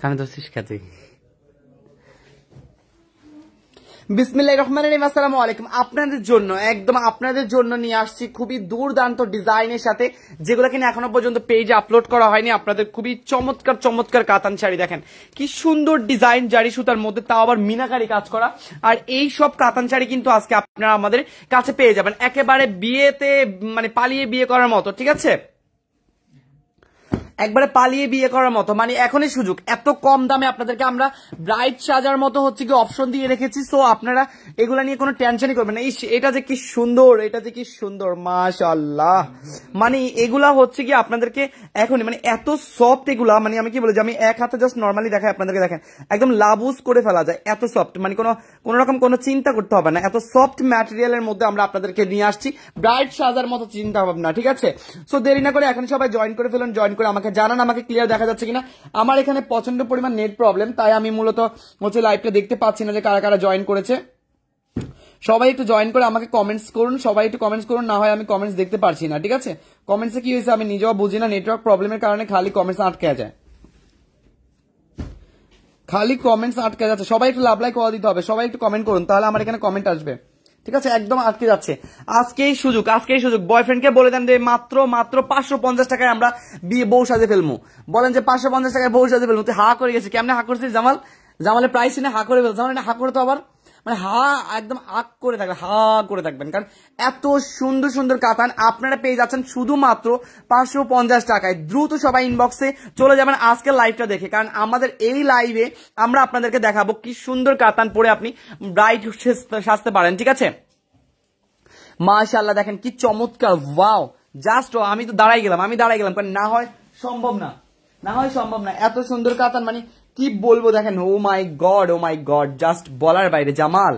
কানে ধরছিস খেতে। বিসমিল্লাহির রহমানির রহিম। আসসালামু আলাইকুম। আপনাদের জন্য একদম আপনাদের জন্য নিয়ে আসছি খুবই দুর্দান্ত ডিজাইনের সাথে, যেগুলো কিনা এখনো পর্যন্ত পেজে আপলোড করা হয়নি। আপনাদের খুবই চমৎকার চমৎকার কাতান শাড়ি, দেখেন কি সুন্দর ডিজাইন, জারি সুতার মধ্যে, তাও আবার মিনাকারি কাজ করা। আর এই সব কাতান শাড়ি কিন্তু আজকে আপনারা আমাদের কাছে পেয়ে যাবেন একেবারে বিয়েতে, মানে পালিয়ে বিয়ে করার মতো, ঠিক আছে? একবারে পালিয়ে বিয়ে করার মতো, মানে এখনই সুযোগ। এত কম দামে আপনাদেরকে আমরা ব্রাইড সাজার মতো হচ্ছে কি অপশন দিয়ে রেখেছি। সো আপনারা এগুলা নিয়ে কোনো টেনশনই করবেন না। এটা যে কি সুন্দর, এটা যে কি সুন্দর, মাশাআল্লাহ। মানে এগুলা হচ্ছে কি আপনাদেরকে এখনই, মানে এত সফট এগুলা, মানে আমি কি বলি যে আমি এক হাতে জাস্ট নর্মালি দেখাই আপনাদেরকে, দেখেন একদম লাবুজ করে ফেলা যায়, এত সফট, মানে কোনো রকম কোনো চিন্তা করতে হবে না। এত সফট ম্যাটেরিয়ালের মধ্যে আমরা আপনাদেরকে নিয়ে আসছি ব্রাইড সাজার মতো চিন্তা ভাবনা, ঠিক আছে? সো দেরি না করে এখন সবাই জয়েন করে ফেলুন। জয়েন করে আমাকে জানান আমাকে ক্লিয়ার দেখা যাচ্ছে কিনা। আমার এখানে প্রচন্ড পরিমাণ নেট প্রবলেম, তাই আমি মূলত হচ্ছে লাইভটা দেখতে পাচ্ছি না যে কারা কারা জয়েন করেছে। সবাই একটু জয়েন করে আমাকে কমেন্টস করুন, সবাই একটু কমেন্টস করুন, না হয় আমি কমেন্টস দেখতে পারছি না, ঠিক আছে? কমেন্টসে কি হয়েছে আমি নিজেও বুঝি না, নেটওয়ার্ক প্রবলেমের কারণে খালি কমেন্টস আটকে যায়, খালি কমেন্টস আটকে যাচ্ছে। সবাই একটু লাভ লাইক করে দিতে হবে, সবাই একটু কমেন্ট করুন, তাহলে আমার এখানে কমেন্ট আসবে, ঠিক আছে? একদম আটকে যাচ্ছে। আজকেই সুযোগ, আজকেই সুযোগ। বয়ফ্রেন্ডকে বলে দেন যে মাত্র 550 টাকায় আমরা বিয়ে বউ সাজে ফেলবো। বলেন যে 550 টাকায় বউ সাজে ফেলবো। তুই হা করে গেছে, কেমনে হা করছিস জামাল? জামালের প্রাইস শুনে হা করে ফেলছে। জামাল হা করে তো আবার, মানে হা একদম আগ করে থাকবেন, হা করে থাকবেন, কারণ এত সুন্দর সুন্দর কাতান আপনারা পেয়ে যাচ্ছেন শুধুমাত্র 550 টাকায়। দ্রুত সবাই ইনবক্সে চলে যাবেন আজকের লাইভটা দেখে, কারণ আমাদের এই লাইভে আমরা আপনাদেরকে দেখাবো কি সুন্দর কাতান পরে আপনি ব্রাইড সাজতে পারেন, ঠিক আছে? মাশাআল্লাহ, দেখেন কি চমৎকার, ওয়াও। জাস্ট আমি তো দাঁড়াই গেলাম, কারণ না হয় সম্ভব না, এত সুন্দর কাতান, মানে কি বলবো, দেখেন ও মাই গড, জাস্ট বলার বাইরে। জামাল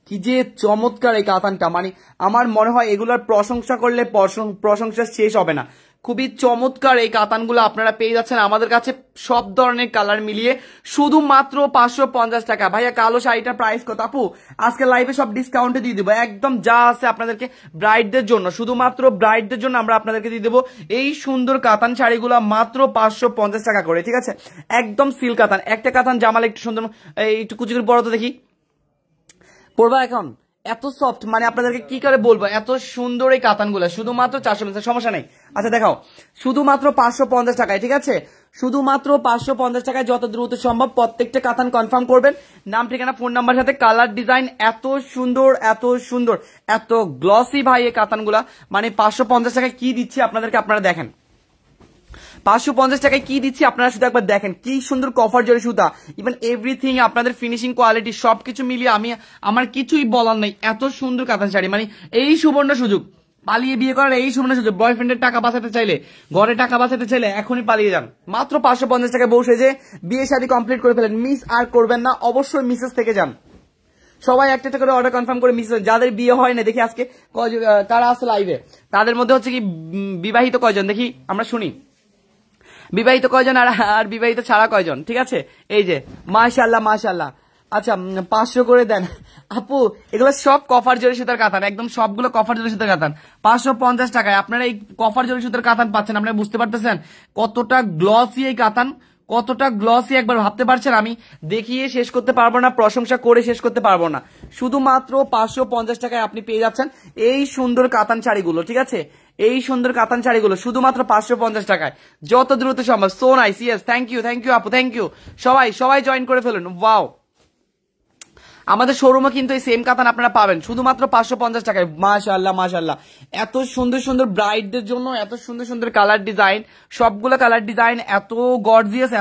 কি যে চমৎকার এই কাতানটা, মানে আমার মনে হয় এগুলোর প্রশংসা করলে প্রশংসা শেষ হবে না। খুবই চমৎকার এই কাতানগুলো আপনারা পেয়ে যাচ্ছেন আমাদের কাছে সব ধরনের কালার মিলিয়ে শুধুমাত্র 550 টাকা। ভাইয়া কালো শাড়িটার প্রাইস কত? আপু আজকে লাইভে সব ডিসকাউন্টে দিয়ে দিব, একদম যা আছে আপনাদেরকে ব্রাইডদের জন্য, শুধুমাত্র ব্রাইডদের জন্য আমরা আপনাদেরকে দিয়ে দেবো এই সুন্দর কাতান শাড়িগুলো মাত্র 550 টাকা করে, ঠিক আছে? একদম সিল্ক কাতান। একটা কাতান জামাল একটু সুন্দর, একটু কুচি করে পরো তো দেখি, পড়বা এখন? এত সফট, মানে আপনাদেরকে কি করে বলবো, এত সুন্দর এই কাতানগুলো শুধুমাত্র 450, সমস্যা নেই। আচ্ছা দেখাও, শুধুমাত্র 550 টাকায়, ঠিক আছে? শুধুমাত্র 550 টাকায় যত দ্রুত সম্ভব প্রত্যেকটা কাতান কনফার্ম করবেন, নাম ঠিকানা ফোন নাম্বার সাথে। কালার ডিজাইন এত সুন্দর, এত গ্লসি ভাই এই কাতানগুলা, মানে 550 টাকায় কি দিচ্ছি আপনাদেরকে, আপনারা দেখেন 550 টাকায় কি দিচ্ছি আপনারা শুধু একবার দেখেন। কি সুন্দর কফার জরি সুতা, ইভেন এভরিথিং, আপনাদের ফিনিশিং কোয়ালিটি সবকিছু মিলিয়ে আমার কিছুই বলার নেই। এত সুন্দর কাতান শাড়ি, মানে এই সুবর্ণ সুযোগ পালিয়ে বিয়ে করার, এই সুবর্ণ সুযোগ। বয়ফ্রেন্ডের টাকা বাঁচাতে চাইলে, ঘরে টাকা বাঁচাতে চাইলে এখনই পালিয়ে যান। মাত্র 550 টাকায় বসে যে বিয়ে শাড়ি কমপ্লিট করে ফেলেন, মিস আর করবেন না। অবশ্যই মিসেস থেকে যান, সবাই একটা করে অর্ডার কনফার্ম করে মিস। যাদের বিয়ে হয় না দেখি আজকে কারা আছে লাইভে, তাদের মধ্যে হচ্ছে কি বিবাহিত কয়জন দেখি আমরা শুনি, বিবাহিত কয়জন আর বিবাহিত ছাড়া কয়জন, ঠিক আছে? এই যে মাশাআল্লাহ। আচ্ছা 500 করে দেন আপু। এগুলো সব কফার জরি সুতার কাতান, একদম সবগুলো কফার জরি সুতার কাতান। 550 টাকায় আপনারা এই কফার জরি সুতার কাতান পাচ্ছেন। আপনারা বুঝতে পারতেছেন কতটা গ্লসি এই কাতান, কতটা গ্লসি একবার ভাবতে পারছেন? আমি দেখিয়ে শেষ করতে পারবো না, প্রশংসা করে শেষ করতে পারবো না। শুধুমাত্র 550 টাকায় আপনি পেয়ে যাচ্ছেন এই সুন্দর কাতান শাড়িগুলো, ঠিক আছে? এই সুন্দর কাতান শাড়িগুলো শুধুমাত্র 550 টাকায়, যত দ্রুত সম্ভব। So nice, yes, thank you আপু, থ্যাংক ইউ। সবাই জয়েন করে ফেলুন। ওয়াও, আমাদের শোরুমে কিন্তু এই সেম কাতান আপনারা পাবেন শুধুমাত্র 550 টাকায়। মাশাআল্লাহ, এত সুন্দর সুন্দর ব্রাইডদের জন্য এত সুন্দর সুন্দর কালার ডিজাইন, সবগুলো কালার ডিজাইন এত গর্জিয়াস,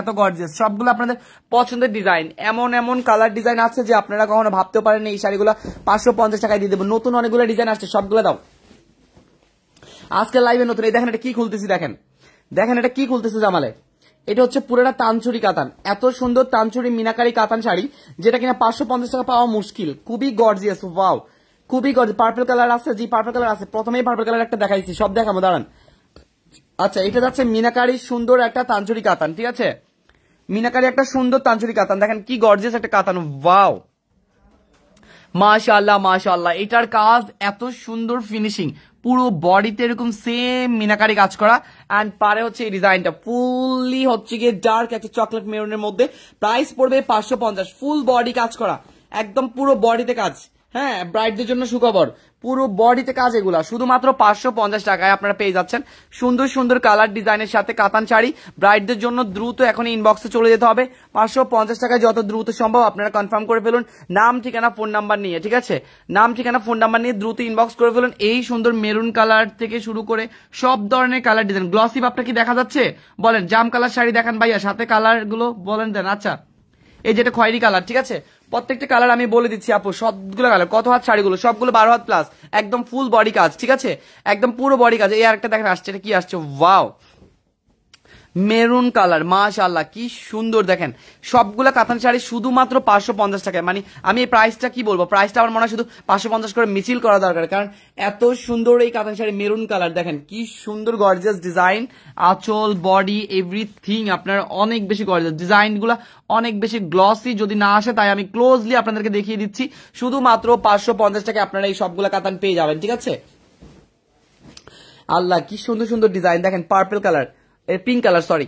সবগুলো আপনাদের পছন্দের ডিজাইন। এমন কালার ডিজাইন আছে যে আপনারা কখনো ভাবতেও পারেন এই শাড়িগুলো 550 টাকায় দিয়ে দেবো। নতুন অনেকগুলো ডিজাইন আসছে, সবগুলো দাও আজকে লাইভে নতুন। এই দেখেন এটা কি খুলতেছি, দেখেন এটা কি খুলতেছে জামালে। এটা হচ্ছে পুরোটা তানচুরি কাতান, এত সুন্দর তানচুরি মিনাকারি কাতান শাড়ি, যেটা কিনা 550 টাকা পাওয়া মুশকিল। খুবই গর্জিয়াস, ওয়াও, খুবই গর্জিয়াস। পার্পল কালার আছে, জি পার্পল কালার আছে। প্রথমেই পার্পল কালার একটা দেখাইছি, সব দেখাবো দাঁড়ান। আচ্ছা এটা যাচ্ছে মিনাকারি সুন্দর একটা তানচুরি কাতান, ঠিক আছে? মিনাকারি একটা সুন্দর তানচুরি কাতান, দেখেন কি গর্জিয়াস একটা কাতান, ওয়াও মাশাআল্লাহ। এটার কাজ এত সুন্দর ফিনিশিং, পুরো বডিতে এরকম সেম মিনাকারি কাজ করা, অ্যান্ড পারে হচ্ছে এই ডিজাইনটা ফুললি হচ্ছে গিয়ে ডার্ক একটা চকলেট মেরুনের মধ্যে। প্রাইস পড়বে 550, ফুল বডি কাজ করা, একদম পুরো বডিতে কাজ। হ্যাঁ, ব্রাইডদের জন্য সুখবর, পুরো বডিতে কাজ এগুলা শুধুমাত্র 550 টাকায় আপনারা পেয়ে যাচ্ছেন। সুন্দর সুন্দর কালার ডিজাইনের সাথে কাতান শাড়ি ব্রাইডদের জন্য দ্রুত এখন ইনবক্সে চলে যেতে হবে। 550 টাকায় যত দ্রুত সম্ভব আপনারা কনফার্ম করে ফেলুন, নাম ঠিকানা ফোন নাম্বার নিয়ে। ঠিক আছে, নাম ঠিকানা ফোন নাম্বার নিয়ে দ্রুত ইনবক্স করে ফেলুন। এই সুন্দর মেরুন কালার থেকে শুরু করে সব ধরনের কালার ডিজাইন। গ্লসি আপনার কি দেখা যাচ্ছে বলেন? জাম কালার শাড়ি দেখান ভাইয়া, সাথে কালার গুলো বলেন দেন। আচ্ছা, এই যেটা খয়েরি কালার, ঠিক আছে, প্রত্যেকটা কালার আমি বলে দিচ্ছি আপু, সবগুলো কালার। কত হাত শাড়িগুলো? সবগুলো 12 হাত প্লাস, একদম ফুল বডি কাজ। ঠিক আছে, একদম পুরো বডি কাজ। এই আরেকটা দেখেন আসছে, এটা কি আসছে? ওয়াও, মেরুন কালার, মাশাআল্লাহ কি সুন্দর। দেখেন সবগুলা কাতান শাড়ি শুধুমাত্র 550 টাকায়। মানে আমি এই প্রাইসটা কি বলবো, প্রাইসটা আমার মনে হয় শুধু 550 করে মিছিল করা দরকার, কারণ এত সুন্দর এই কাতান শাড়ি মেরুন কালার। দেখেন কি সুন্দর গর্জিয়াস ডিজাইন, আঁচল বডি এভরিথিং আপনার অনেক বেশি গর্জিয়াস। ডিজাইনগুলো অনেক বেশি গ্লসি, যদি না আসে তাই আমি ক্লোজলি আপনাদেরকে দেখিয়ে দিচ্ছি। শুধুমাত্র 550 টাকায় আপনারা এই সবগুলা কাতান পেয়ে যাবেন। ঠিক আছে, আল্লাহ কি সুন্দর সুন্দর ডিজাইন। দেখেন purple colour, pink colour, sorry,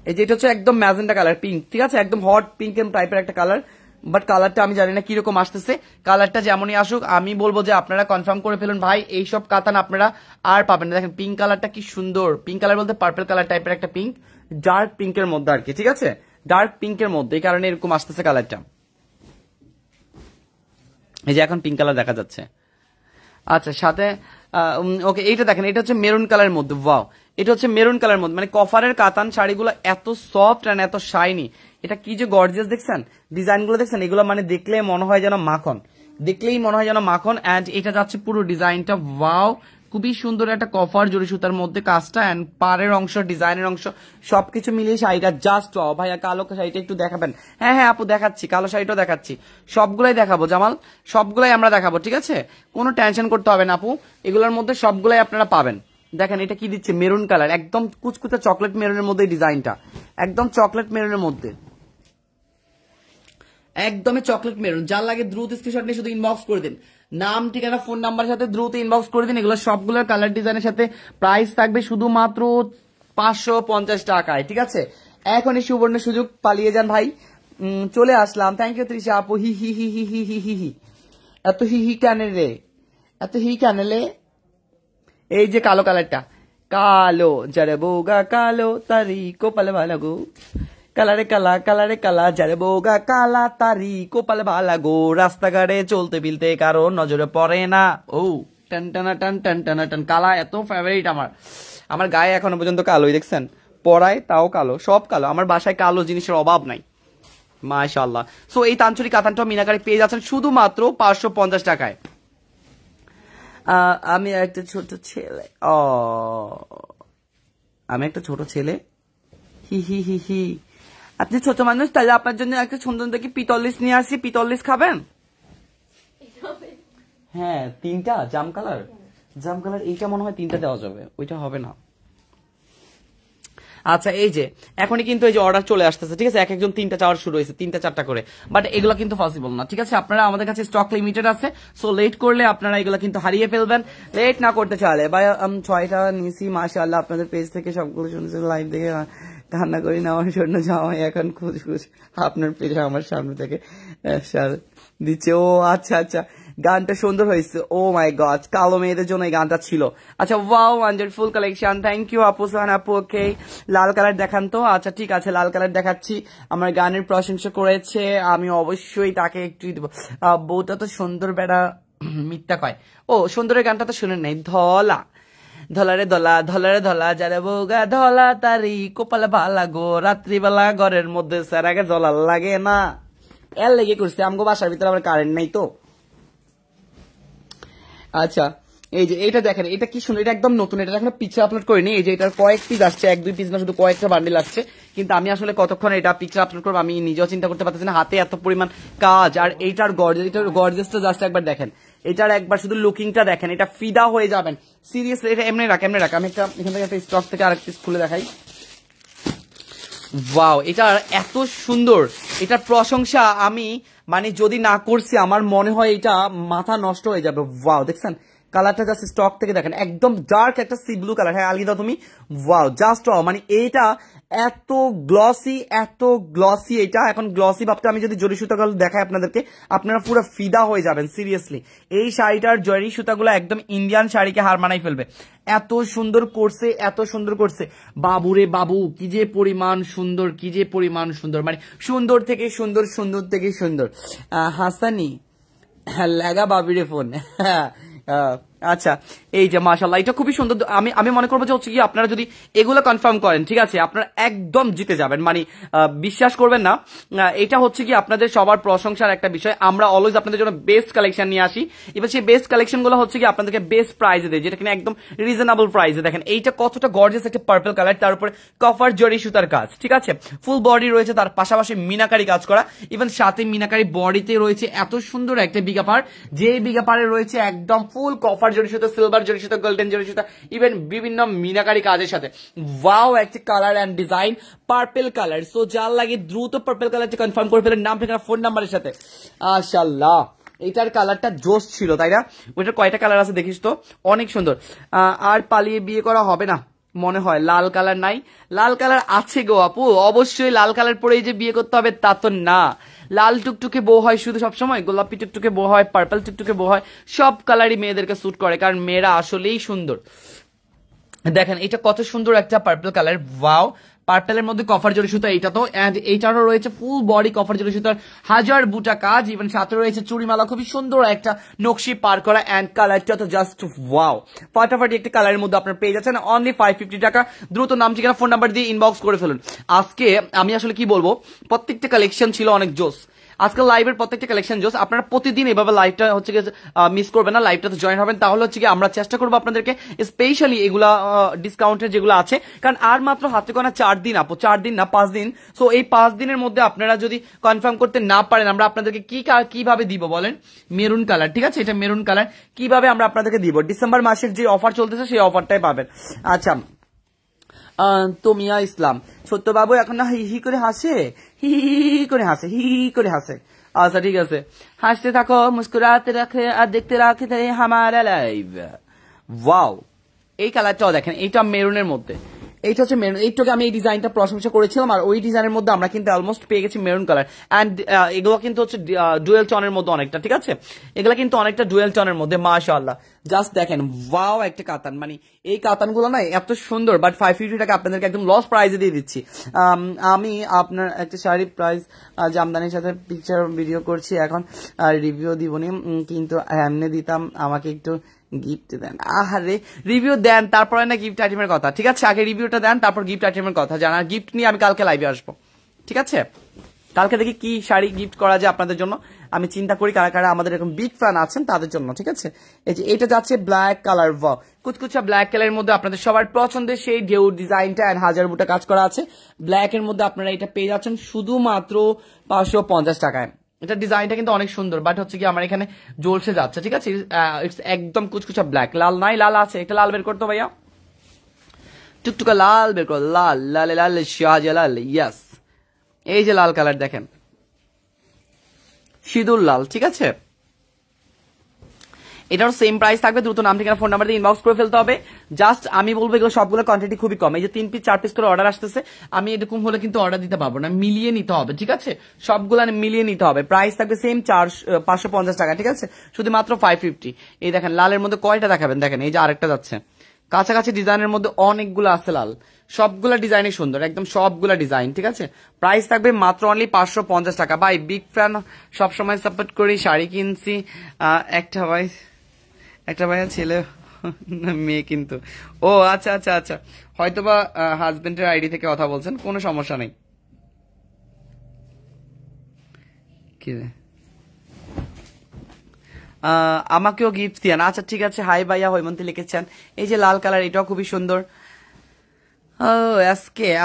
এই যে এটা হচ্ছে একদম ম্যাজেন্টা কালার, পিঙ্ক। ঠিক আছে, একদম হট পিঙ্ক টাইপের একটা কালার, বাট কালারটা আমি জানি না কিরকম আসতেছে। কালারটা যেমনই আসুক আমি বলবো যে আপনারা কনফার্ম করে ফেলুন ভাই, এইসব কাতান আপনারা আর পাবেন না। দেখেন পিঙ্ক কালারটা কি সুন্দর, পিঙ্ক কালার বলতে পার্পল কালার টাইপের একটা পিঙ্ক, ডার্ক পিঙ্কের মধ্যে আর কি। ঠিক আছে, ডার্ক পিঙ্কের মধ্যে, এই কারণে এরকম আসতেছে কালারটা। এই যে এখন পিঙ্ক কালার দেখা যাচ্ছে। আচ্ছা, সাথে ওকে, এইটা দেখেন, এটা হচ্ছে মেরুন কালারের মধ্যে। ওয়াও, এটা হচ্ছে মেরুন কালারের মধ্যে, মানে কফারের কাতান শাড়িগুলো এত সফট এন্ড এত শাইনি। এটা কি যে গর্জিয়াস দেখছেন, ডিজাইনগুলো দেখছেন, এগুলো মানে দেখলে মনে হয় যেন মাখন, দেখলেই মনে হয় যেন মাখন। এন্ড এটা যাচ্ছে পুরো ডিজাইনটা, ওয়াও খুবই সুন্দর একটা কফার জড়ি সুতার মধ্যে কাজটা, এন্ড পাড়ের অংশ, ডিজাইনের অংশ সবকিছু মিলিয়ে শাড়িটা জাস্ট ওয়াও। ভাইয়া কালো শাড়িটা একটু দেখাবেন? হ্যাঁ হ্যাঁ আপু দেখাচ্ছি, কালো শাড়িটাও দেখাচ্ছি, সবগুলাই দেখাবো জামাল, সবগুলাই আমরা দেখাবো। ঠিক আছে, কোনো টেনশন করতে হবে না আপু, এগুলোর মধ্যে সবগুলাই আপনারা পাবেন। দেখেন এটা কি দিচ্ছে, মেরুন কালার, একদম কুচকুচা চকলেট মেরুনের মধ্যে ডিজাইনটা, একদম চকলেট মেরুনের মধ্যে, একদমই চকলেট মেরুন। যার লাগে দ্রুত স্ক্রিনশট নিয়ে শুধু ইনবক্স করে দিন, নাম ঠিকানা ফোন নাম্বারের সাথে দ্রুত ইনবক্স করে দিন। এগুলো সবগুলোর কালার ডিজাইনের সাথে প্রাইস থাকবে শুধুমাত্র 550 টাকায়। ঠিক আছে, এখন এই সুবর্ণ সুযোগ, পালিয়ে যান ভাই। চলে আসলাম, থ্যাংক ইউ তৃষা আপু। হি হি হি হি হি হি হি হি, এত হি হি কেন রে, এত হি কেন রে? এই যে কালো কালারটা, কালো যারে বোগা কালো তারি কোপাল ভালো গো, কালারে কালা কালারে কালা যারে বোগা কালা তারি কোপাল ভালা গো, রাস্তাঘাটে চলতে বিলতে কারো নজরে পড়ে না। ও টান টানা টান টান টানা টান, কালা এত ফেভারিট আমার, আমার গায়ে এখনো পর্যন্ত কালোই দেখছেন, পরায় তাও কালো, সব কালো, আমার বাসায় কালো জিনিসের অভাব নাই মাশাআল্লাহ। সো এই তানচুরি কাতানটা মিনাকারি পেয়ে যাচ্ছেন শুধুমাত্র 550 টাকায়। আমি একটা ছোট ছেলে, আমি একটা ছোট ছেলে, হি হি হি হি। আপনি ছোট মানুষ, তাহলে আপনার জন্য একটা সুন্দর দেখি পিতলিস নিয়ে আসি, পিতলিস খাবেন? হ্যাঁ, 3টা জাম কালার, জাম কালার, এইটা মনে হয় 3টা দেওয়া যাবে, ওইটা হবে না। আচ্ছা, এই যে এখনই কিন্তু এই যে অর্ডার চলে আসতেছে। ঠিক আছে, এক একজন 3টা চাওয়ার শুরু হয়েছে, 3টা 4টা করে, বাট এগুলো কিন্তু পসিবল না। ঠিক আছে, আপনারা আমাদের কাছে স্টক লিমিটেড আছে, সো লেট করলে আপনারা এগুলো কিন্তু হারিয়ে ফেলবেন। লেট না করতে চাইলে ভাই, 6টা নিয়েছি মাশাআল্লাহ, আপনাদের পেজ থেকে সবগুলো শুনছি, লাইভ দেখে কান্না করি না, আমার জন্য জামাই এখন খুঁজ আপনার পেজে আমার সামনে থেকে দিচ্ছে। ও আচ্ছা আচ্ছা, গানটা সুন্দর হয়েছে। ও মাই গড, কালো মেয়েদের জন্য এই গানটা ছিল। আচ্ছা, wow, wonderful collection, thank you আপু সাহান আপু। ওকে, লাল কালার দেখান তো। আচ্ছা ঠিক আছে, লাল কালার দেখাচ্ছি। আমার গানের প্রশংসা করেছে, আমি অবশ্যই তাকে একটু দিব। বউটা তো সুন্দর, বেড়া মিথ্যা কয়। ও সুন্দরের গানটা তো শুনেন নাই? ধলা ধলারে ধলা ধলারে ধলা যারে বোগা ধলা তারি কোপালে ভালা গো, রাত্রিবেলা ঘরের মধ্যে স্যারাকে জ্বলার লাগে না, এর লেগে করছে। আমগো বাসার ভিতরে আমার কারেন্ট নেই তো। আচ্ছা, এই যে এটা দেখেন, এটা কি সুন্দর, এটা একদম নতুন, এটা এখন পিকচার আপলোড করিনি। এই যে এটার কয়েক পিস আসছে, 1-2 পিস না, শুধু কয়েকটা বান্ডিল আসছে, কিন্তু আমি আসলে কতক্ষণ এটা পিকচার আপলোড করবো আমি নিজেও চিন্তা করতে পারতেছি না, হাতে এত পরিমাণ কাজ। আর এইটার গর্জিয়াস, এটার গর্জিয়াসটা জাস্ট একবার দেখেন, এটার একবার শুধু লুকিংটা দেখেন, এটা ফিদা হয়ে যাবেন সিরিয়াসলি। এটা এমনি রাখ, এমনি রাখ। আমি একটা এখান থেকে একটা স্টক থেকে আরেক পিস খুলে দেখাই। ওয়াও, এটা এত সুন্দর, এটার প্রশংসা আমি মানে যদি না করছি আমার মনে হয় এটা মাথা নষ্ট হয়ে যাবে। ওয়াও দেখছেন কালারটা জাস্ট স্টক থেকে দেখেন, একদম ডার্ক একটা সি ব্লু কালার। হ্যাঁ আলগিদা তুমি, ওয়াও জাস্ট ওয়াও, মানে এইটা এত গ্লসি এটা। এখন গ্লসি ভাবতে আমি যদি জরি সুতাগুলো দেখাই আপনাদেরকে, আপনারা পুরো ফিদা হয়ে যাবেন সিরিয়াসলি। এই শাড়িটার জরি সুতাগুলো একদম ইন্ডিয়ান শাড়িকে হার মানাই ফেলবে, এত সুন্দর করছে। বাবুরে বাবু, কি যে পরিমাণ সুন্দর, মানে সুন্দর থেকে সুন্দর। হাসানি লাগা বাবিরে ফোন। আচ্ছা, এই যে মাশাআল্লাহ, এটা খুবই সুন্দর। আমি মনে করবো যে হচ্ছে কি আপনারা যদি এগুলো কনফার্ম করেন, ঠিক আছে, আপনারা একদম জিতে যাবেন, মানে বিশ্বাস করবেন না। এটা হচ্ছে কি আপনাদের সবার প্রশংসার একটা বিষয়। আমরা অলওয়েজ আপনাদের জন্য বেস্ট কালেকশন নিয়ে আসি। এবার সেই বেস্ট কালেকশন গুলো হচ্ছে কি আপনাদেরকে বেস্ট প্রাইসে দেয়, যেটা কিনা একদম রিজনেবল প্রাইসে। দেখেন এইটা কতটা গর্জিয়াস একটা পার্পল কালার, তার উপরে কফার জরি সুতার কাজ, ঠিক আছে, ফুল বডি রয়েছে, তার পাশাপাশি মিনাকারি কাজ করা, ইভেন সাথে মিনাকারি বডিতে রয়েছে এত সুন্দর একটা বিগাপার, যে বিগাপারে রয়েছে একদম ফুল কফার জরি সুতা, সিলভার জরি সুতা, গোল্ডেন জরি সুতা, ইভেন বিভিন্ন মিনাকারি কাজের সাথে। ওয়াও একটা colour and design, purple colour. So যার লাগে দ্রুত পার্পল কালারটা কনফার্ম করে ফেলেন নাম, ঠিকানা, ফোন নাম্বারের সাথে। মাশাআল্লাহ, এটার কালারটা জোস ছিল, তাই না? ওইটার কয়টা কালার আছে দেখিস তো, অনেক সুন্দর। আর পালিয়ে বিয়ে করা হবে না মনে হয়, লাল কালার নাই। লাল কালার আছে গো আপু, অবশ্যই লাল কালার পরেই যে বিয়ে করতে হবে তা তো না। লাল টুকটুকে বউ হয় শুধু সবসময়, গোলাপি টুকটুকে বউ হয়, পার্পল টুকটুকে বউ হয়, সব কালারই মেয়েদেরকে স্যুট করে, কারণ মেয়েরা আসলেই সুন্দর। দেখেন এটা কত সুন্দর একটা পার্পল কালার, ওয়াও। পার্পেলের মধ্যে কফার জরি সুতা, এইটা তো, এন্ড এইটারও রয়েছে ফুল বডি কফার জরি সুতার হাজার বুটা কাজ, ইভেন সাথে রয়েছে চুড়িমালা, খুবই সুন্দর একটা নকশি পার করা, এন্ড কালারটা তো জাস্ট ওয়াও। ফাটাফাটি একটা কালারের মধ্যে আপনার পেয়ে যাচ্ছেন অনলি 550 টাকা। দ্রুত নাম, ঠিকানা, ফোন নাম্বার দিয়ে ইনবক্স করে ফেলুন। আজকে আমি আসলে কি বলবো, প্রত্যেকটা কালেকশন ছিল অনেক জোস। আজকাল লাইভের প্রত্যেকটা কালেকশন জোস। আপনারা প্রতিদিন এভাবে লাইভটা হচ্ছে মিস করবেন না, লাইভটাতে জয়েন হবেন, তাহলে হচ্ছে কি আমরা চেষ্টা করবো আপনাদেরকে স্পেশালি এগুলা ডিসকাউন্টের যেগুলো আছে, কারণ আর মাত্র হাতে গোনা 4 দিন আপু, 4 দিন না 5 দিন। সো এই 5 দিনের মধ্যে আপনারা যদি কনফার্ম করতে না পারেন, আমরা আপনাদেরকে কিভাবে দিব বলেন? মেরুন কালার, ঠিক আছে, এটা মেরুন কালার, কিভাবে আমরা আপনাদেরকে দিব? ডিসেম্বর মাসের যে অফার চলতেছে সেই অফারটাই পাবেন। আচ্ছা, তোমিয়া ইসলাম, সত্যবাবু এখন না হি হি করে হাসে, হি করে হাসে। আচ্ছা ঠিক আছে, হাসতে থাকো, মুস্কুরাতে রাখে আর দেখতে রাখে হামারা লাইভ। ওয়াও, এই কালারটাও দেখেন, এইটা মেরুনের মধ্যে, এইটা হচ্ছে মেরুন। এইটাকে আমি এই ডিজাইনটা প্রশংসা করেছিলাম, আর ওই ডিজাইনের মধ্যে আমরা কিন্তু অলমোস্ট পেয়ে গেছি মেরুন কালার। অ্যান্ড এগুলো কিন্তু হচ্ছে ডুয়েল টনের মধ্যে অনেকটা, ঠিক আছে, এগুলো কিন্তু অনেকটা ডুয়েল টনের মধ্যে। মাশাআল্লাহ, জাস্ট দেখেন, ওয়াও একটা কাতান, মানে এই কাতানগুলো না এত সুন্দর, বাট 550 টাকা আপনাদেরকে একদম লস প্রাইজে দিয়ে দিচ্ছি। আমি আপনার একটা শাড়ির প্রাইস জামদানির সাথে পিকচার ভিডিও করছি এখন, রিভিউ দিবনি, কিন্তু এমনি দিতাম, আমাকে একটু গিফট দেন। আহারে, রিভিউ দেন তারপরে না গিফট আইটেমের কথা, ঠিক আছে, আগে রিভিউটা দেন তারপর গিফট আইটেমের কথা জানার। গিফট নিয়ে আমি কালকে লাইভে আসবো, ঠিক আছে, কালকে দেখি কি শাড়ি গিফট করা যায় আপনাদের জন্য, আমি চিন্তা করি কারা কারা আমাদের এরকম বিগ ফ্যান আছেন তাদের জন্য, ঠিক আছে। এই যে এটা যাচ্ছে ব্ল্যাক কালার, কুচকুচা ব্ল্যাক কালারের মধ্যে আপনাদের সবার পছন্দের সেই ঢেউ ডিজাইনটা এন্ড হাজার বুটা কাজ করা আছে ব্ল্যাক এর মধ্যে। আপনারা এটা পেয়ে যাচ্ছেন শুধুমাত্র 550 টাকায়। এটা ডিজাইনটা কিন্তু অনেক সুন্দর, বাট হচ্ছে কি আমার এখানে জ্বলসে যাচ্ছে, ঠিক আছে, ইটস একদম কুচকুচা ব্ল্যাক। লাল নাই? লাল আছে, একটা লাল বের করতো ভাইয়া, টুকটুকা লাল বের করো, লাল লাল লাল শাহজালাল, ইয়াস, এই যে লাল কালার দেখেন, সিঁদুর লাল, ঠিক আছে, এটারও সেম প্রাইস থাকবে। দ্রুত নাম, ঠিকানা, ফোন নাম্বার দিয়ে ইনবক্স করে ফেলতে হবে। জাস্ট আমি বলবো এগুলো সবগুলো কোয়ান্টিটি খুবই কম, এই যে 3 পিস 4 পিস করে অর্ডার আসতেছে, আমি এরকম হলে কিন্তু অর্ডার দিতে পারবো না, মিলিয়ে নিতে হবে, ঠিক আছে, সবগুলো মিলিয়ে নিতে হবে। প্রাইস থাকবে সেম 550 টাকা, ঠিক আছে, শুধুমাত্র 550। এই দেখেন লালের মধ্যে কয়টা দেখাবেন, দেখেন এই যে আরেকটা যাচ্ছে, কাছাকাছি ডিজাইনের মধ্যে অনেকগুলো আছে লাল, সবগুলা ডিজাইনই সুন্দর, একদম সবগুলা ডিজাইন, ঠিক আছে। প্রাইস থাকবে মাত্র অনলি 550 টাকা। ভাই বিগ ফ্যান, সবসময় সাপোর্ট করি, শাড়ি কিনছি, একটা ভাইয়া ছেলে মেয়ে কিন্তু, ও আচ্ছা আচ্ছা আচ্ছা, হয়তোবা হাজবেন্ডের আইডি থেকে কথা বলছেন, কোনো সমস্যা নেই। কি রে, আমাকেও গিফট দিয়ান, আচ্ছা ঠিক আছে। হাই ভাইয়া, হৈমন্তী লিখেছেন, এই যে লাল কালার, এটাও খুবই সুন্দর।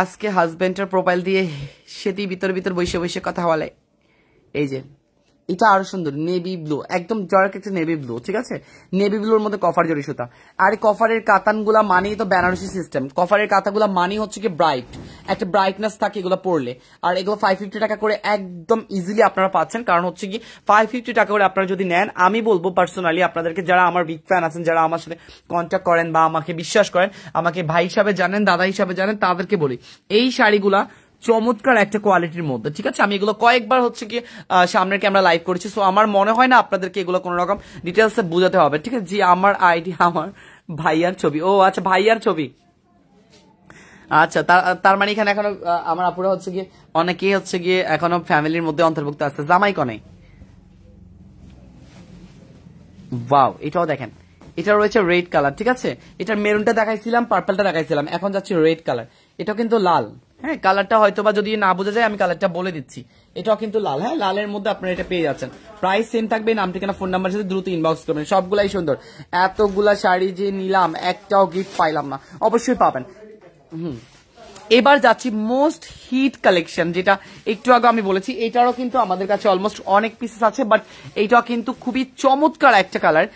আজকে হাজবেন্ডের প্রোফাইল দিয়ে সেটি ভিতর বসে কথা বলে, এই যে এটা আরো সুন্দর নেভি ব্লু, একদম ডার্ক একটা নেভি ব্লু, ঠিক আছে, নেভি ব্লুর মধ্যে কফার জরি সুতা। আর কফারের কাতানগুলা মানেই তো বেনারসি সিস্টেম, কফারের কাতাগুলা মানেই হচ্ছে কি ব্রাইট, একটা ব্রাইটনেস থাকে এগুলো পরলে। আর এগুলো 550 টাকা করে একদম ইজিলি আপনারা পাচ্ছেন, কারণ হচ্ছে কি 550 টাকা করে আপনারা যদি নেন, আমি বলবো পার্সোনালি আপনাদেরকে, যারা আমার বিগ ফ্যান আছেন, যারা আমার সাথে কন্ট্যাক্ট করেন বা আমাকে বিশ্বাস করেন, আমাকে ভাই হিসাবে জানেন, দাদা হিসাবে জানেন, তাদেরকে বলি এই শাড়িগুলা চমৎকার একটা কোয়ালিটির মধ্যে, ঠিক আছে। আমি এগুলো কয়েকবার হচ্ছে কি সামনের ক্যামেরা লাইভ করেছি, সো আমার মনে হয় না আপনাদেরকে এগুলো কোনো রকম ডিটেলসে বোঝাতে হবে, ঠিক আছে। জি আমার আইডি আমার ভাইয়ার ছবি, ও আচ্ছা ভাইয়ার ছবি, আচ্ছা তার মানে এখানে এখনো আমার আপুরা হচ্ছে গিয়ে অনেকেই হচ্ছে গিয়ে এখনো ফ্যামিলির মধ্যে অন্তর্ভুক্ত আছে। জামাই কনে, ওয়াও এটাও দেখেন, এটা রয়েছে রেড কালার, ঠিক আছে। এটার মেরুনটা দেখাইছিলাম, পার্পলটা দেখাইছিলাম, এখন যাচ্ছে রেড কালার। এটাও কিন্তু লাল, হ্যাঁ কালারটা হয়তো বা যদি না বোঝা যায় আমি কালারটা বলে দিচ্ছি, এটাও কিন্তু লাল, হ্যাঁ লালের মধ্যে আপনারা এটা পেয়ে যাচ্ছেন। প্রাইস সেম থাকবে, নাম ঠিকানা ফোন নাম্বার সাথে দ্রুত ইনবক্স করবেন। সবগুলাই সুন্দর, এতগুলা শাড়ি যে নিলাম একটাও গিফট পাইলাম না, অবশ্যই পাবেন। এবার যাচ্ছি মোস্ট হিট কালেকশন, যেটা একটু আগে আমি বলেছি, এটারও কিন্তু আমাদের কাছে অলমোস্ট অনেক পিসেস আছে, বাট এইটা কিন্তু খুবই চমৎকার একটা কালার,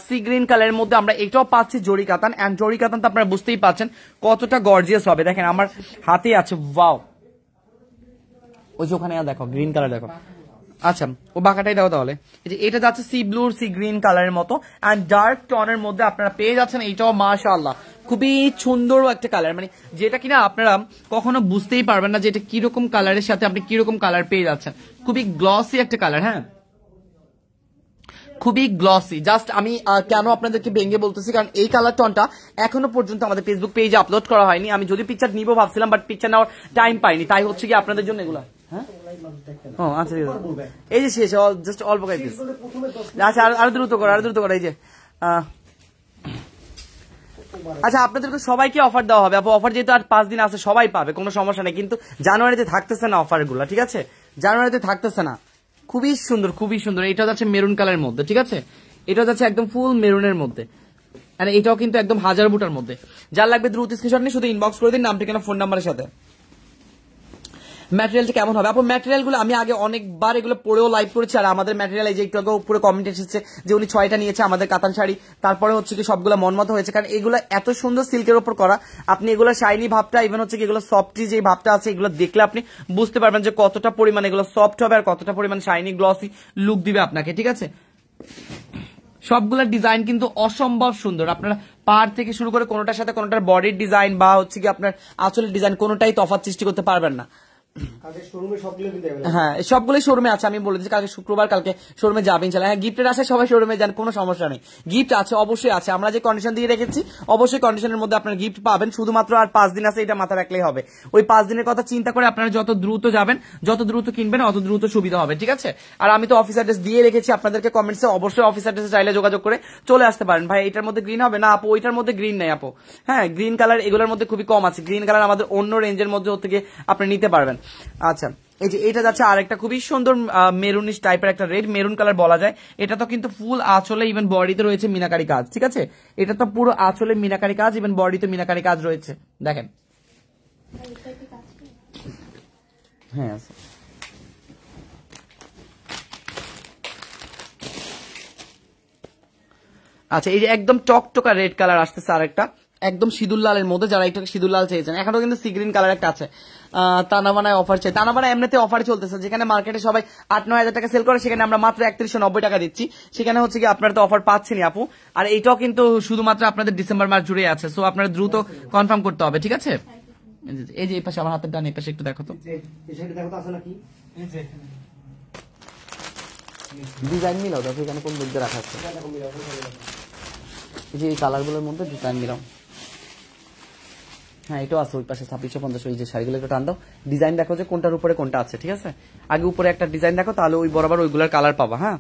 সি গ্রিন কালারের মধ্যে আমরা এটাও পাচ্ছি জরি কাতান। এন্ড জরি কাতান তো আপনারা বুঝতেই পাচ্ছেন কতটা গর্জিয়াস হবে, দেখেন আমার হাতে আছে, ওয়াও ওই যে ওখানে দেখো গ্রিন কালার দেখো, আচ্ছা ও বাঁকাটাই দাও তাহলে। এটা যাচ্ছে সি ব্লুর সি গ্রিন কালারের মতো এন্ড ডার্ক টনের মধ্যে আপনারা পেয়ে যাচ্ছেন, এইটাও মাশাআল্লাহ খুবই সুন্দর একটা কালার, মানে যেটা কিনা আপনারা কখনো বুঝতেই পারবেন না যে এটা কিরকম কালারের সাথে আপনি কিরকম কালার পেয়ে যাচ্ছেন। খুবই গ্লসি একটা কালার, হ্যাঁ খুবই গ্লসি। জাস্ট আমি কেন আপনাদেরকে ভেঙে বলতেছি, কারণ এই কালার টনটা এখনো পর্যন্ত আমাদের ফেসবুক পেজে আপলোড করা হয়নি। আমি যদি পিকচার নিবো ভাবছিলাম, বাট পিকচার নেওয়ার টাইম পাইনি, তাই হচ্ছে কি আপনাদের জন্য এগুলা, হ্যাঁ আচ্ছা এই যে শেষ, জাস্ট অল্প কয়েক, আচ্ছা আরো দ্রুত করো, আরো দ্রুত করো। এই যে আচ্ছা আপনাদেরকে সবাইকে অফার দেওয়া হবে আপু, অফার যেহেতু আর 5 দিন আছে সবাই পাবে, কোনো সমস্যা নেই, কিন্তু জানুয়ারিতে থাকতেছে না অফার গুলা, ঠিক আছে, জানুয়ারিতে থাকতেছে না। খুবই সুন্দর, খুবই সুন্দর। এটা যাচ্ছে মেরুন কালারের মধ্যে, ঠিক আছে, এটা যাচ্ছে একদম ফুল মেরুনের মধ্যে, আর এটাও কিন্তু একদম হাজার বুটার মধ্যে। যার লাগবে দ্রুত স্ক্রিনশট নিয়ে শুধু ইনবক্স করে দিন নাম ঠিকানা ফোন নাম্বারের সাথে। ম্যাটেরিয়ালটা কেমন হবে আপু? ম্যাটেরিয়াল গুলো আমি আগে অনেকবার এগুলো পরেও লাইভ করেছি, আর আমাদের ম্যাটেরিয়াল এই যে একটু আগে উপরে কমেন্ট এসেছে যে উনি 6টা নিয়েছে আমাদের কাতান শাড়ি, তারপরে হচ্ছে কি সবগুলো মনমতো হয়েছে, কারণ এগুলো এত সুন্দর সিল্কের উপর করা, আপনি এগুলো শাইনি ভাবটা, ইভেন হচ্ছে কি এগুলো সফটি যে ভাবটা আছে, এগুলো দেখলে আপনি বুঝতে পারবেন যে কতটা পরিমাণ এগুলো সফট হবে আর কতটা পরিমাণ শাইনি গ্লসি লুক দিবে আপনাকে, ঠিক আছে। সবগুলা ডিজাইন কিন্তু অসম্ভব সুন্দর, আপনারা পার থেকে শুরু করে কোনোটার সাথে কোনোটার বডির ডিজাইন বা হচ্ছে কি আপনার আঁচলের ডিজাইন কোনোটাই তফাৎ সৃষ্টি করতে পারবেন না। হ্যাঁ সবগুলোই শোরুমে আছে, আমি বলে দিচ্ছি কালকে শুক্রবার, কালকে শোরুমে যাবেন ইনশাআল্লাহ। হ্যাঁ গিফটের আসে সবাই শোরুমে যান, কোনো সমস্যা নেই, গিফট আছে অবশ্যই আছে, আমরা যে কন্ডিশন দিয়ে রেখেছি অবশ্যই কন্ডিশনের মধ্যে আপনার গিফট পাবেন, শুধুমাত্র আর 5 দিন আছে, এটা মাথায় রাখলেই হবে। ওই 5 দিনের কথা চিন্তা করে আপনারা যত দ্রুত যাবেন, যত দ্রুত কিনবেন অত দ্রুত সুবিধা হবে, ঠিক আছে। আর আমি তো অফিস অ্যাড্রেস দিয়ে রেখেছি আপনাদেরকে কমেন্টসে, অবশ্যই অফিস অ্যাড্রেসে চাইলে যোগাযোগ করে চলে আসতে পারেন। ভাই এটার মধ্যে গ্রিন হবে না আপু? ওইটার মধ্যে গ্রিন নাই আপু, হ্যাঁ গ্রিন কালার এগুলোর মধ্যে খুবই কম আছে, গ্রিন কালার আমাদের অন্য রেঞ্জের মধ্যে থেকে আপনি নিতে পারবেন। আচ্ছা এই যে এটা যাচ্ছে আর একটা খুবই সুন্দর মেরুনিশ টাইপের একটা রেড মেরুন কালার বলা যায়। এটা তো কিন্তু ফুল আঁচলে ইভেন বডিতে রয়েছে মিনাকারি কাজ, ঠিক আছে, এটা তো পুরো আঁচলে মিনাকারি কাজ, ইভেন বডিতে মিনাকারি কাজ রয়েছে, দেখেন হ্যাঁ আছে। আচ্ছা এই যে একদম টকটকা রেড কালার আসতেছে আরেকটা, একদম সিঁদুর লালের মধ্যে, যারা একটু সিঁদুর লাল চেয়েছেন। এখনো কিন্তু সি গ্রিন কালার একটা আছে, তানাবানায় অফার চাই, তানাবানা এমনিতে অফার চলতেছে, যেখানে মার্কেটে সবাই 8-9 হাজার টাকা সেল করে, সেখানে আমরা মাত্র 3190 টাকা দিচ্ছি, সেখানে হচ্ছে কি আপনারা তো অফার পাচ্ছেনই আপু। আর এইটাও কিন্তু শুধুমাত্র আপনাদের ডিসেম্বর মাস জুড়ে আছে, সো আপনারা দ্রুত কনফার্ম করতে হবে, ঠিক আছে। এই যে এই পাশে আমার হাতের ডান এই পাশে একটু দেখো তো, ডিজাইন মিলাও দেখো এখানে কোন দিক দিয়ে রাখা আছে, এই যে এই কালার গুলোর মধ্যে ডিজাইন মিলাও, হ্যাঁ এটাও আছে ওই পাশে 2650, ওই যে শাড়িগুলো একটু টান দাও, ডিজাইন দেখো যে কোনটার উপরে কোনটা আছে, ঠিক আছে। আগে উপরে একটা ডিজাইন দেখো, তাহলে ওই বরাবর ওইগুলোর কালার পাবা। হ্যাঁ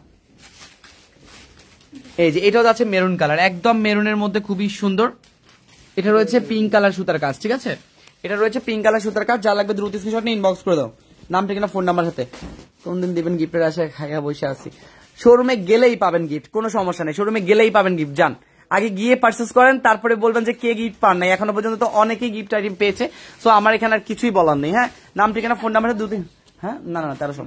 এই যে এটাও আছে মেরুন কালার, একদম মেরুনের মধ্যে খুবই সুন্দর। এটা রয়েছে পিঙ্ক কালার সুতার কাজ, ঠিক আছে, এটা রয়েছে পিঙ্ক কালার সুতার কাজ। যা লাগবে দ্রুত স্ক্রিনশট নিয়ে ইনবক্স করে দাও, নাম ঠিকানা ফোন নাম্বার সাথে। কোন দিন দিবেন গিফটের আশায় খাইয়া বসে আছি, শোরুমে গেলেই পাবেন গিফট, কোনো সমস্যা নেই, শোরুমে গেলেই পাবেন গিফট। যান আগে গিয়ে পার্চেস করেন, তারপরে বলবেন যে কে গিফট পান নাই। এখনো পর্যন্ত তো অনেকেই গিফট আইটেম পেয়েছে, সো আমার এখানে আর কিছুই বলার নেই। হ্যাঁ নাম ঠিকানা ফোন নাম্বার হ্যাঁ না 1300।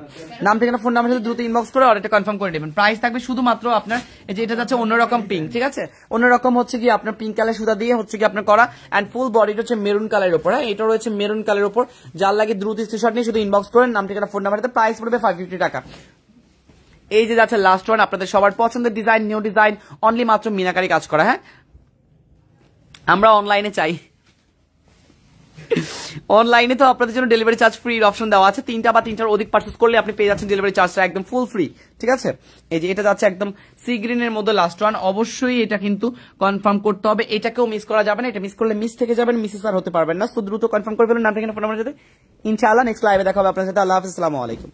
নাম ঠিকানা ফোন নাম্বার সাথে দ্রুত ইনবক্স করে অর্ডারটা কনফার্ম করে নেবেন। প্রাইস থাকবে শুধুমাত্র আপনার এই যে এটা যাচ্ছে অন্যরকম পিঙ্ক, ঠিক আছে, অন্যরকম হচ্ছে কি আপনার পিঙ্ক কালার সুতা দিয়ে হচ্ছে কি আপনার করা, এন্ড ফুল বডিটা হচ্ছে মেরুন কালারের উপর। হ্যাঁ, এটা রয়েছে মেরুন কালারের উপর। যার লাগে দ্রুত স্ক্রিনশট নিয়ে শুধু ইনবক্স করেন, নাম ঠিকানা ফোন নাম্বার সাথে। প্রাইস পড়বে 550 টাকা। এই যে যাচ্ছে লাস্ট ওয়ান, আপনাদের সবার পছন্দের ডিজাইন, নিউ ডিজাইন, অনলি মাত্র মিনাকারি কাজ করা। হ্যাঁ, আমরা অনলাইনে চাই, অনলাইনে তো আপনাদের জন্য ডেলিভারি চার্জ ফ্রি অপশন দেওয়া আছে। 3টা বা 3টার অধিক পারচেজ করলে আপনি পেয়ে যাচ্ছেন ডেলিভারি চার্জটা একদম ফুল ফ্রি, ঠিক আছে। এই যে এটা যাচ্ছে একদম সি গ্রিনের মধ্যে লাস্ট ওয়ান, অবশ্যই এটা কিন্তু কনফার্ম করতে হবে, এটাকেও মিস করা যাবে না। এটা মিস করলে মিস থেকে যাবেন, মিসেস আর হতে পারবেন না। তো দ্রুত কনফার্ম করে ফেলুন নাম ঠিকানা ফোন নাম্বার সাথে। ইনশাআল্লাহ নেক্সট লাইভে দেখা হবে আপনার সাথে। আল্লাহ হাফেজ, আসসালামু আলাইকুম।